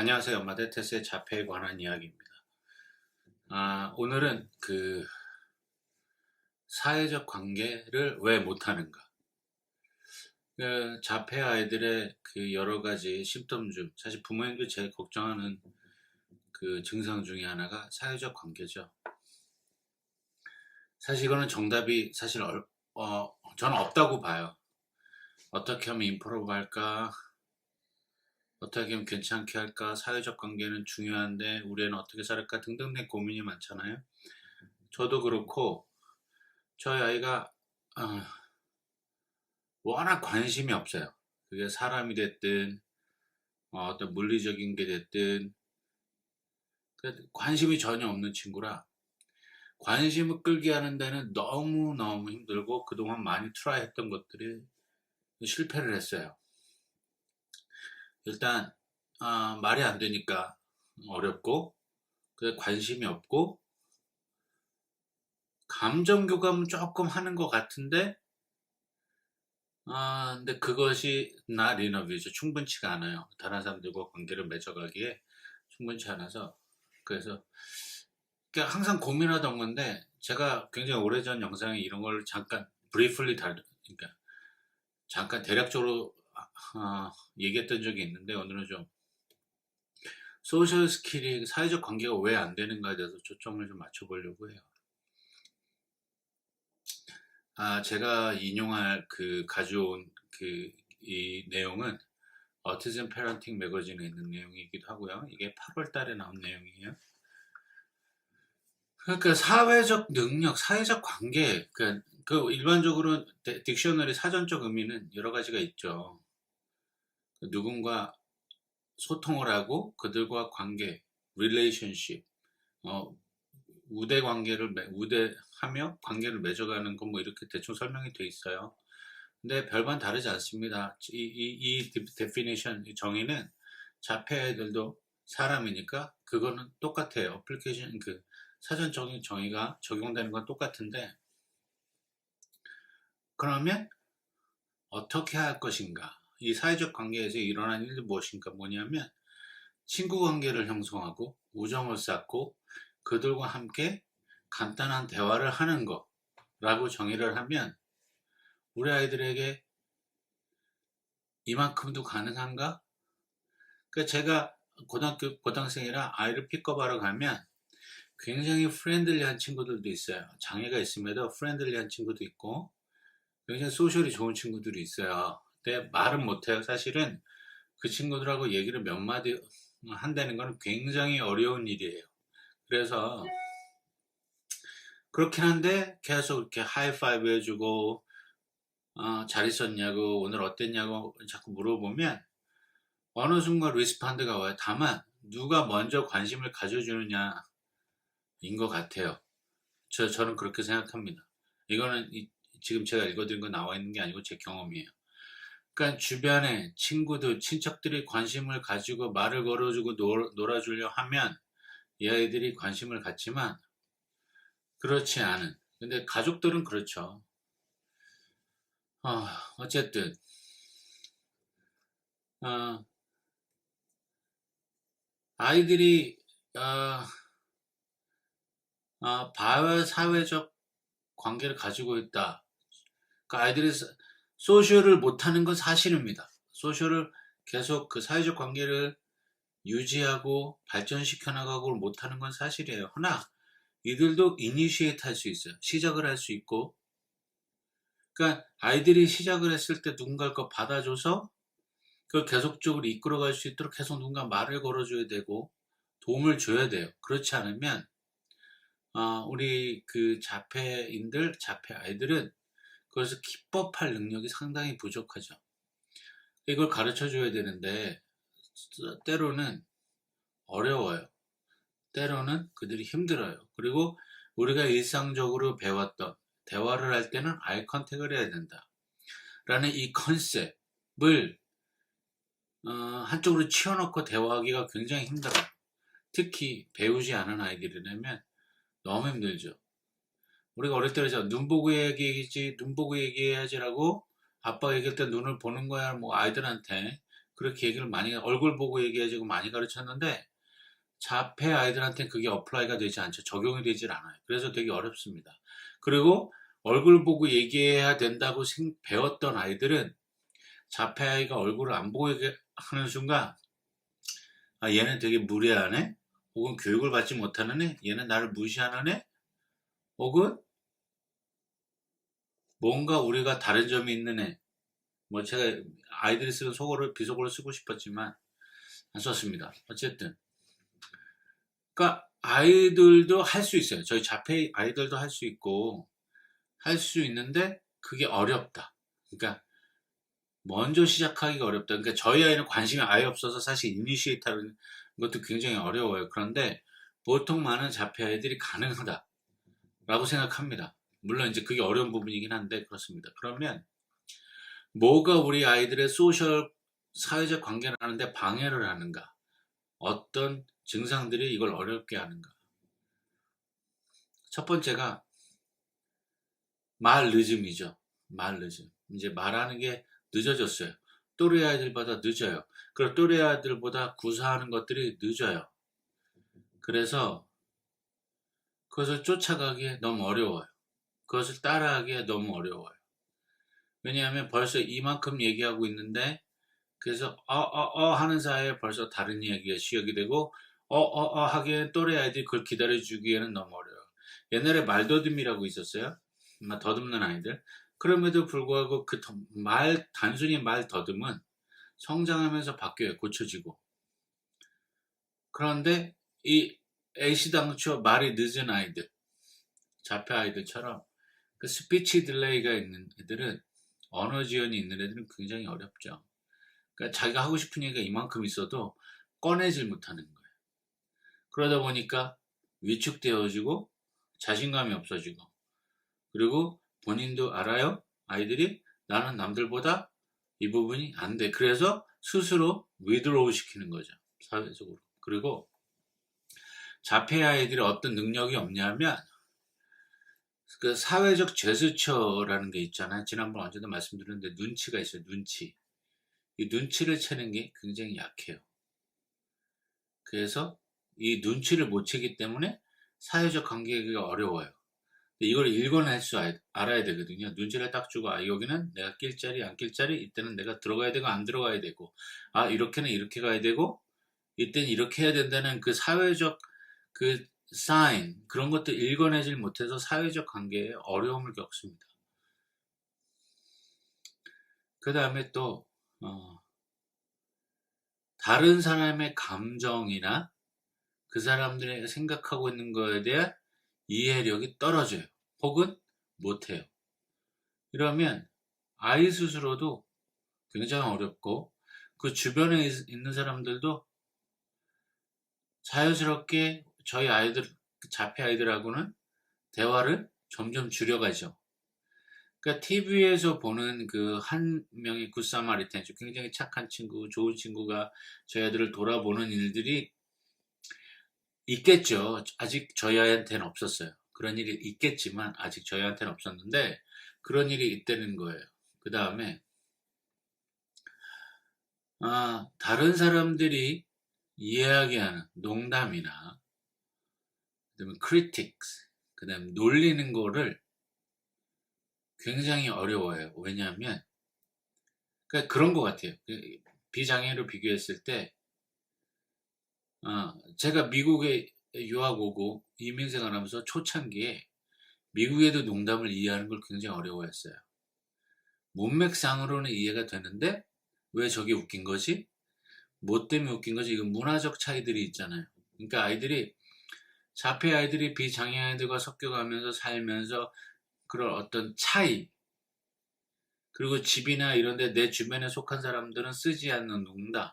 안녕하세요. 마데테스의 자폐에 관한 이야기입니다. 오늘은 사회적 관계를 왜 못하는가. 자폐 아이들의 여러 가지 심점 중, 사실 부모님도 제일 걱정하는 증상 중에 하나가 사회적 관계죠. 사실 이거는 정답이 사실 저는 없다고 봐요. 어떻게 하면 임프로브 할까? 어떻게 하면 괜찮게 할까? 사회적 관계는 중요한데 우리는 어떻게 살을까? 등등의 고민이 많잖아요. 저도 그렇고 저희 아이가 워낙 관심이 없어요. 그게 사람이 됐든 어떤 물리적인 게 됐든 관심이 전혀 없는 친구라 관심을 끌게 하는 데는 너무너무 힘들고 그동안 많이 트라이 했던 것들이 실패를 했어요. 일단 말이 안 되니까 어렵고 관심이 없고 감정 교감은 조금 하는 것 같은데 근데 그것이 not enough이죠. 충분치가 않아요. 다른 사람들과 관계를 맺어가기에 충분치 않아서. 그래서 항상 고민하던 건데 제가 굉장히 오래전 영상에 이런 걸 잠깐 briefly 그러니까 잠깐 대략적으로 얘기했던 적이 있는데 오늘은 좀 소셜 스킬이 사회적 관계가 왜 안 되는가에 대해서 초점을 좀 맞춰보려고 해요. 제가 가져온 이 내용은 어티즘 패런팅 매거진에 있는 내용이기도 하고요. 이게 8월 달에 나온 내용이에요. 그러니까 사회적 능력, 사회적 관계, 일반적으로 딕셔너리 사전적 의미는 여러 가지가 있죠. 누군가 소통을 하고 그들과 관계, relationship, 우대하며 관계를 맺어가는 건 뭐 이렇게 대충 설명이 돼 있어요. 근데 별반 다르지 않습니다. 이 definition, 이 정의는 자폐 아이들도 사람이니까 그거는 똑같아요. 어플리케이션 사전적인 정의가 적용되는 건 똑같은데 그러면 어떻게 할 것인가? 이 사회적 관계에서 일어난 일은 뭐냐면 친구 관계를 형성하고 우정을 쌓고 그들과 함께 간단한 대화를 하는 거라고 정의를 하면 우리 아이들에게 이만큼도 가능한가? 그러니까 제가 고등학생이라 아이를 픽업하러 가면 굉장히 프렌들리한 친구들도 있어요. 장애가 있음에도 프렌들리한 친구도 있고 굉장히 소셜이 좋은 친구들이 있어요. 근데 말은 못해요. 사실은 그 친구들하고 얘기를 몇 마디 한다는 건 굉장히 어려운 일이에요. 그래서 그렇긴 한데 계속 이렇게 하이파이브 해주고 잘 있었냐고 오늘 어땠냐고 자꾸 물어보면 어느 순간 리스판드가 와요. 다만 누가 먼저 관심을 가져주느냐인 것 같아요. 저는 그렇게 생각합니다. 이거는 지금 제가 읽어드린 거 나와 있는 게 아니고 제 경험이에요. 그러니까 주변에 친구들, 친척들이 관심을 가지고 말을 걸어주고 놀아주려 하면 이 아이들이 관심을 갖지만 그렇지 않은. 근데 가족들은 그렇죠. 어쨌든 어, 아이들이 바사회적 관계를 가지고 있다. 그러니까 아이들이 소셜을 못하는 건 사실입니다. 소셜을 계속 사회적 관계를 유지하고 발전시켜 나가고 못하는 건 사실이에요. 허나 이들도 이니시에이트 할 수 있어요. 시작을 할 수 있고 그러니까 아이들이 시작을 했을 때 누군가 걸 받아줘서 그걸 계속적으로 이끌어갈 수 있도록 계속 누군가 말을 걸어줘야 되고 도움을 줘야 돼요. 그렇지 않으면 우리 자폐 아이들은 그래서 기법할 능력이 상당히 부족하죠. 이걸 가르쳐 줘야 되는데 때로는 어려워요. 때로는 그들이 힘들어요. 그리고 우리가 일상적으로 배웠던 대화를 할 때는 아이 컨택을 해야 된다. 라는 이 컨셉을 한쪽으로 치워놓고 대화하기가 굉장히 힘들어요. 특히 배우지 않은 아이들이라면 너무 힘들죠. 우리가 어릴 때 그러죠. 눈 보고 얘기해야지, 눈 보고 얘기해야지라고 아빠가 얘기할 때 눈을 보는 거야. 뭐 아이들한테 그렇게 얘기를 많이, 얼굴 보고 얘기해주고 많이 가르쳤는데, 자폐 아이들한테는 그게 어플라이가 되지 않죠. 적용이 되질 않아요. 그래서 되게 어렵습니다. 그리고 얼굴 보고 얘기해야 된다고 배웠던 아이들은 자폐 아이가 얼굴을 안 보고 하는 순간, 아, 얘는 되게 무례하네? 혹은 교육을 받지 못하는 애? 얘는 나를 무시하는 애? 혹은 뭔가 우리가 다른 점이 있는 애? 뭐 제가 아이들이 쓰는 속어를 비속어를 쓰고 싶었지만 안 썼습니다. 어쨌든. 그러니까 아이들도 할 수 있어요. 저희 자폐 아이들도 할 수 있고 할 수 있는데 그게 어렵다. 그러니까 먼저 시작하기가 어렵다. 그러니까 저희 아이는 관심이 아예 없어서 사실 이니시에이트 하는 것도 굉장히 어려워요. 그런데 보통 많은 자폐 아이들이 가능하다라고 생각합니다. 물론 이제 그게 어려운 부분이긴 한데 그렇습니다. 그러면 뭐가 우리 아이들의 소셜 사회적 관계를 하는데 방해를 하는가? 어떤 증상들이 이걸 어렵게 하는가? 첫 번째가 말 늦음이죠. 말 늦음. 이제 말하는 게 늦어졌어요. 또래 아이들보다 늦어요. 그리고 또래 아이들보다 구사하는 것들이 늦어요. 그래서 그것을 쫓아가기에 너무 어려워요. 그것을 따라하기에 너무 어려워요. 왜냐하면 벌써 이만큼 얘기하고 있는데 그래서 하는 사이에 벌써 다른 이야기가 시작이 되고 하기에는 또래 아이들이 그걸 기다려주기에는 너무 어려워요. 옛날에 말더듬이라고 있었어요. 더듬는 아이들. 그럼에도 불구하고 단순히 말 더듬은 성장하면서 바뀌어요. 고쳐지고. 그런데 이 애시당초 말이 늦은 아이들, 자폐 아이들처럼 그 스피치 딜레이가 있는 애들은 언어 지연이 있는 애들은 굉장히 어렵죠. 그러니까 자기가 하고 싶은 얘기가 이만큼 있어도 꺼내질 못하는 거예요. 그러다 보니까 위축되어지고 자신감이 없어지고 그리고 본인도 알아요. 아이들이 나는 남들보다 이 부분이 안 돼. 그래서 스스로 위드로우 시키는 거죠. 사회적으로. 그리고 자폐 아이들이 어떤 능력이 없냐면 그 사회적 제스처라는 게 있잖아요. 지난번 언제도 말씀드렸는데 눈치가 있어요. 눈치. 이 눈치를 채는 게 굉장히 약해요. 그래서 이 눈치를 못 채기 때문에 사회적 관계가 어려워요. 이걸 읽어낼 수 알아야 되거든요. 눈치를 딱 주고, 여기는 내가 낄 자리, 안 낄 자리, 이때는 내가 들어가야 되고, 안 들어가야 되고, 이렇게는 이렇게 가야 되고, 이때는 이렇게 해야 된다는 그 사회적 그 사인, 그런 것도 읽어내질 못해서 사회적 관계에 어려움을 겪습니다. 그 다음에 또, 다른 사람의 감정이나 그 사람들이 생각하고 있는 거에 대한 이해력이 떨어져요. 혹은 못해요. 이러면 아이 스스로도 굉장히 어렵고 그 주변에 있는 사람들도 자연스럽게 저희 아이들, 자폐 아이들하고는 대화를 점점 줄여가죠. 그러니까 TV에서 보는 그 한 명의 굿사마리탄, 굉장히 착한 친구, 좋은 친구가 저희 아이들을 돌아보는 일들이 있겠죠. 아직 저희한테는 없었어요. 그런 일이 있겠지만 아직 저희한테는 없었는데 그런 일이 있다는 거예요. 그 다음에 다른 사람들이 이해하게 하는 농담이나 그다음에 critics, 그다음에 놀리는 거를 굉장히 어려워해요. 왜냐하면 그러니까 그런 것 같아요. 비장애를 비교했을 때 제가 미국에 유학 오고 이민생활하면서 초창기에 미국에도 농담을 이해하는 걸 굉장히 어려워했어요. 문맥상으로는 이해가 되는데 왜 저게 웃긴 거지? 뭐 때문에 웃긴 거지? 이건 문화적 차이들이 있잖아요. 그러니까 자폐 아이들이 비장애 아이들과 섞여가면서 살면서 그런 어떤 차이, 그리고 집이나 이런 데 내 주변에 속한 사람들은 쓰지 않는 농담,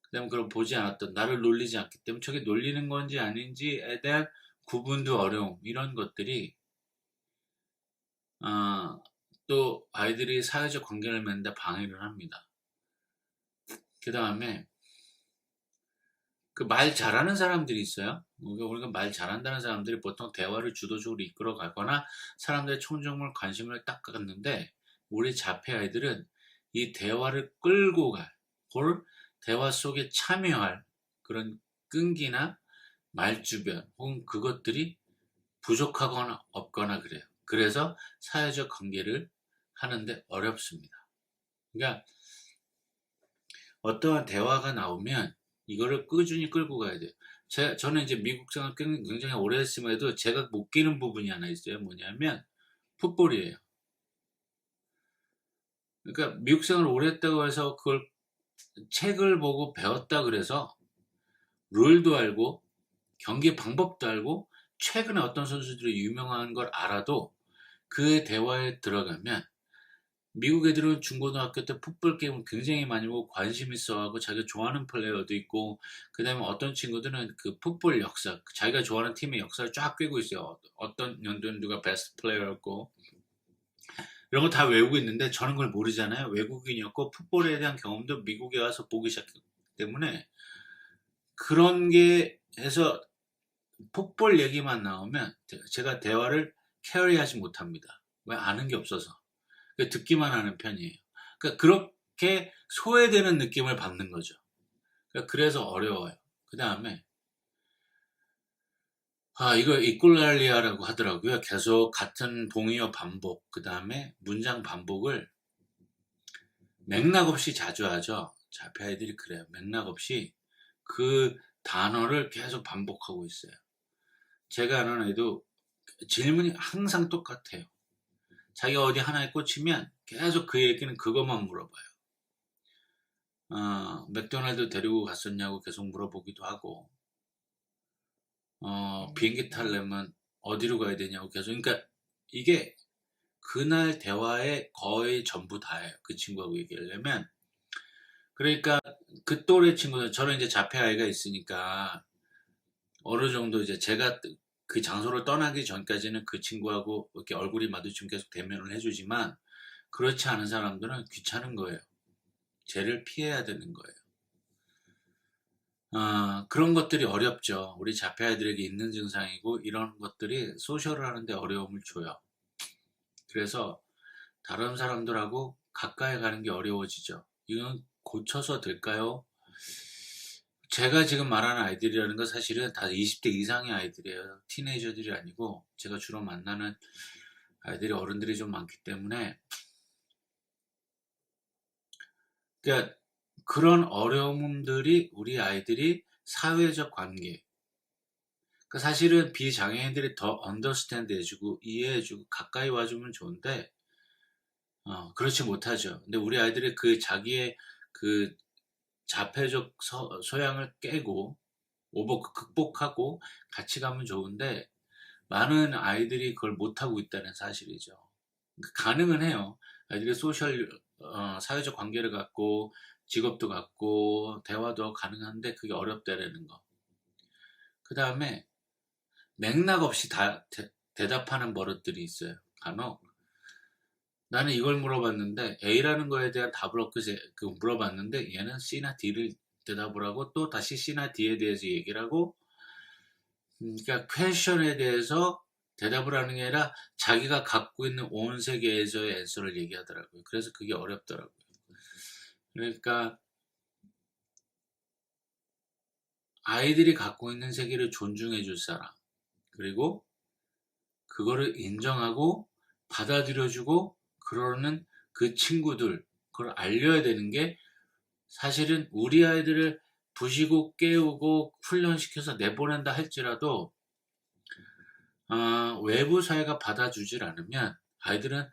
그 다음에 그걸 보지 않았던, 나를 놀리지 않기 때문에 저게 놀리는 건지 아닌지에 대한 구분도 어려움, 이런 것들이 또 아이들이 사회적 관계를 맺는데 방해를 합니다. 그 다음에 그 말 잘하는 사람들이 있어요. 우리가 말 잘한다는 사람들이 보통 대화를 주도적으로 이끌어 가거나 사람들의 청중을 관심을 딱 갖는데 우리 자폐 아이들은 이 대화를 끌고 가요. 그 대화 속에 참여할 그런 끈기나 말주변 혹은 그것들이 부족하거나 없거나 그래요. 그래서 사회적 관계를 하는데 어렵습니다. 그러니까 어떠한 대화가 나오면 이거를 꾸준히 끌고 가야 돼요. 저는 이제 미국 생활 굉장히 오래 했음에도 제가 못 끼는 부분이 하나 있어요. 뭐냐면 풋볼이에요. 그러니까 미국 생활을 오래 했다고 해서 그걸 책을 보고 배웠다 그래서 룰도 알고 경기 방법도 알고 최근에 어떤 선수들이 유명한 걸 알아도 그 대화에 들어가면 미국 애들은 중고등학교 때 풋볼 게임을 굉장히 많이 보고 관심 있어하고 자기가 좋아하는 플레이어도 있고 그 다음에 어떤 친구들은 그 풋볼 역사 자기가 좋아하는 팀의 역사를 쫙 꿰고 있어요. 어떤 연도는 누가 베스트 플레이어였고 이런 거 다 외우고 있는데 저는 그걸 모르잖아요. 외국인이었고 풋볼에 대한 경험도 미국에 와서 보기 시작했기 때문에 그런 게 해서 풋볼 얘기만 나오면 제가 대화를 캐리하지 못합니다. 왜 아는 게 없어서. 듣기만 하는 편이에요. 그러니까 그렇게 소외되는 느낌을 받는 거죠. 그래서 어려워요. 그 다음에 이거 이꼴랄리아라고 하더라고요. 계속 같은 동의어 반복, 그 다음에 문장 반복을 맥락 없이 자주 하죠. 자폐 아이들이 그래요. 맥락 없이 그 단어를 계속 반복하고 있어요. 제가 아는 애도 질문이 항상 똑같아요. 자기가 어디 하나에 꽂히면 계속 그 얘기는 그것만 물어봐요. 맥도날드 데리고 갔었냐고 계속 물어보기도 하고, 비행기 타려면 어디로 가야 되냐고 계속, 그러니까 이게 그날 대화의 거의 전부 다예요. 그 친구하고 얘기하려면. 그러니까 그 또래 친구들, 저는 이제 자폐 아이가 있으니까 어느 정도 이제 제가 그 장소를 떠나기 전까지는 그 친구하고 이렇게 얼굴이 마주치면 계속 대면을 해주지만 그렇지 않은 사람들은 귀찮은 거예요. 쟤를 피해야 되는 거예요. 그런 것들이 어렵죠. 우리 자폐 아이들에게 있는 증상이고 이런 것들이 소셜을 하는데 어려움을 줘요. 그래서 다른 사람들하고 가까이 가는 게 어려워지죠. 이건 고쳐서 될까요? 제가 지금 말하는 아이들이라는 건 사실은 다 20대 이상의 아이들이에요. 티네이저들이 아니고 제가 주로 만나는 아이들이 어른들이 좀 많기 때문에 그러니까 그런 어려움들이 우리 아이들이 사회적 관계 그러니까 사실은 비장애인들이 더 언더스탠드 해주고 이해해주고 가까이 와주면 좋은데 그렇지 못하죠. 근데 우리 아이들이 그 자기의 그 자폐적 소양을 깨고 극복하고 같이 가면 좋은데 많은 아이들이 그걸 못하고 있다는 사실이죠. 가능은 해요. 아이들이 사회적 관계를 갖고 직업도 갖고 대화도 가능한데 그게 어렵다라는 거. 그 다음에 맥락 없이 대답하는 버릇들이 있어요. 간혹 나는 이걸 물어봤는데 A라는 거에 대한 답을 물어봤는데 얘는 C나 D를 대답을 하고 또 다시 C나 D에 대해서 얘기를 하고 그러니까 퀘션에 대해서 대답을 하는 게 아니라 자기가 갖고 있는 온 세계에서의 앤서를 얘기하더라고요. 그래서 그게 어렵더라고요. 그러니까 아이들이 갖고 있는 세계를 존중해 줄 사람 그리고 그거를 인정하고 받아들여주고 그러는 그 친구들 그걸 알려야 되는 게 사실은 우리 아이들을 부시고 깨우고 훈련시켜서 내보낸다 할지라도 외부 사회가 받아주질 않으면 아이들은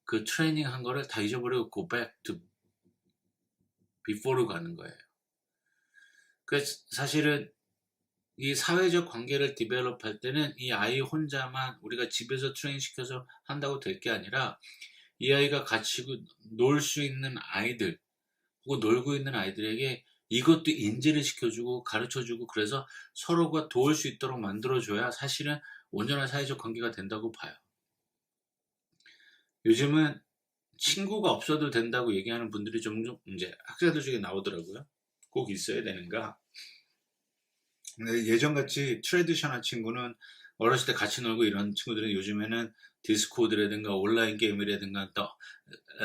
그 트레이닝 한 거를 다 잊어버리고 go back to before로 가는 거예요. 그래서 사실은 이 사회적 관계를 디벨롭 할 때는 이 아이 혼자만 우리가 집에서 트레이닝 시켜서 한다고 될 게 아니라 이 아이가 같이 놀 수 있는 아이들 혹은 놀고 있는 아이들에게 이것도 인지를 시켜주고 가르쳐주고 그래서 서로가 도울 수 있도록 만들어줘야 사실은 온전한 사회적 관계가 된다고 봐요. 요즘은 친구가 없어도 된다고 얘기하는 분들이 점점 이제 학자들 중에 나오더라고요. 꼭 있어야 되는가? 근데 예전같이 트레디셔널 친구는 어렸을 때 같이 놀고 이런 친구들은 요즘에는 디스코드라든가 온라인 게임이라든가 또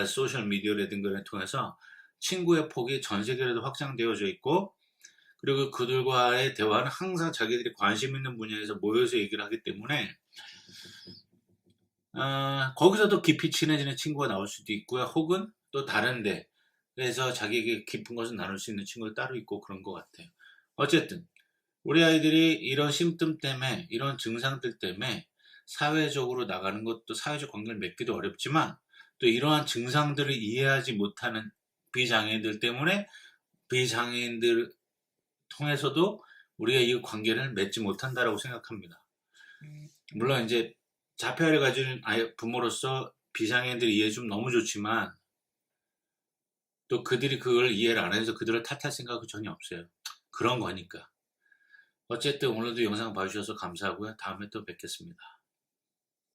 소셜 미디어라든가 통해서 친구의 폭이 전 세계로도 확장되어져 있고, 그리고 그들과의 대화는 항상 자기들이 관심 있는 분야에서 모여서 얘기를 하기 때문에 거기서도 깊이 친해지는 친구가 나올 수도 있고요. 혹은 또 다른데 그래서 자기에게 깊은 것을 나눌 수 있는 친구가 따로 있고 그런 것 같아요. 어쨌든 우리 아이들이 이런 심뜸 때문에, 이런 증상들 때문에 사회적으로 나가는 것도, 사회적 관계를 맺기도 어렵지만, 또 이러한 증상들을 이해하지 못하는 비장애인들 때문에 비장애인들 통해서도 우리가 이 관계를 맺지 못한다라고 생각합니다. 물론 이제 자폐아를 가진 부모로서 비장애인들이 이해해 주면 너무 좋지만, 또 그들이 그걸 이해를 안 해서 그들을 탓할 생각은 전혀 없어요. 그런 거니까. 어쨌든 오늘도 영상 봐주셔서 감사하고요. 다음에 또 뵙겠습니다.